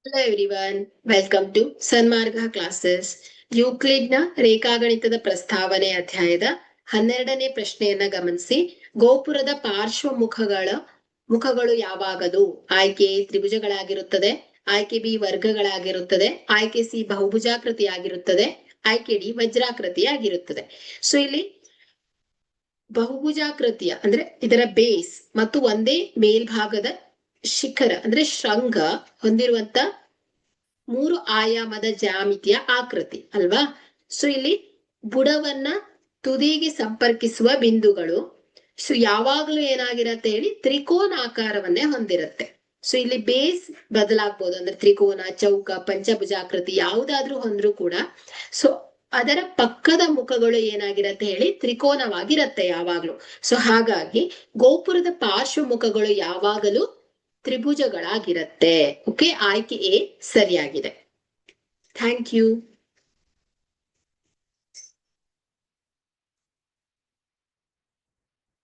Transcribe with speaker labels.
Speaker 1: Hello everyone, welcome to Sanmarga classes. ಯೂಕ್ಲಿಡ್ನ ರೇಖಾಗಣಿತದ ಪ್ರಸ್ತಾವನೆ ಅಧ್ಯಾಯದ 12ನೇ ಪ್ರಶ್ನೆಯನ್ನ ಗಮನಿಸಿ. ಗೋಪುರದ ಪಾರ್ಶ್ವ ಮುಖಗಳು ಯಾವಾಗದು? ಆಯ್ಕೆ ಎ ತ್ರಿಭುಜಗಳಾಗಿರುತ್ತದೆ, ಆಯ್ಕೆ ಬಿ ವರ್ಗಗಳಾಗಿರುತ್ತದೆ, ಆಯ್ಕೆ ಸಿ ಬಹುಭುಜಾಕೃತಿಯಾಗಿರುತ್ತದೆ, ಆಯ್ಕೆ ಡಿ ವಜ್ರಾಕೃತಿಯಾಗಿರುತ್ತದೆ. ಸೊ ಇಲ್ಲಿ ಬಹುಭುಜಾಕೃತಿಯ ಅಂದ್ರೆ ಇದರ ಬೇಸ್ ಮತ್ತು ಒಂದೇ ಮೇಲ್ಭಾಗದ ಶಿಖರ ಅಂದ್ರೆ ಶೃಂಗ ಹೊಂದಿರುವಂತ 3 ಆಯಾಮದ ಜ್ಯಾಮಿತಿಯ ಆಕೃತಿ ಅಲ್ವಾ. ಸೊ ಇಲ್ಲಿ ಬುಡವನ್ನ ತುದಿಗೆ ಸಂಪರ್ಕಿಸುವ ಬಿಂದುಗಳು ಸೊ ಯಾವಾಗ್ಲೂ ಏನಾಗಿರತ್ತೆ ಹೇಳಿ, ತ್ರಿಕೋನಾಕಾರವನ್ನೇ ಹೊಂದಿರುತ್ತೆ. ಸೊ ಇಲ್ಲಿ ಬೇಸ್ ಬದಲಾಗ್ಬೋದು, ಅಂದ್ರೆ ತ್ರಿಕೋನ, ಚೌಕ, ಪಂಚಭುಜಾಕೃತಿ ಯಾವುದಾದ್ರೂ ಹೊಂದ್ರೂ ಕೂಡ ಸೊ ಅದರ ಪಕ್ಕದ ಮುಖಗಳು ಏನಾಗಿರತ್ತೆ ಹೇಳಿ, ತ್ರಿಕೋನವಾಗಿರತ್ತೆ ಯಾವಾಗ್ಲೂ. ಸೊ ಹಾಗಾಗಿ ಗೋಪುರದ ಪಾರ್ಶ್ವ ಮುಖಗಳು ಯಾವಾಗಲೂ ತ್ರಿಭುಜಗಳಾಗಿರತ್ತೆ. ಓಕೆ, ಆಯ್ಕೆ ಎ ಸರಿಯಾಗಿದೆ. Thank you.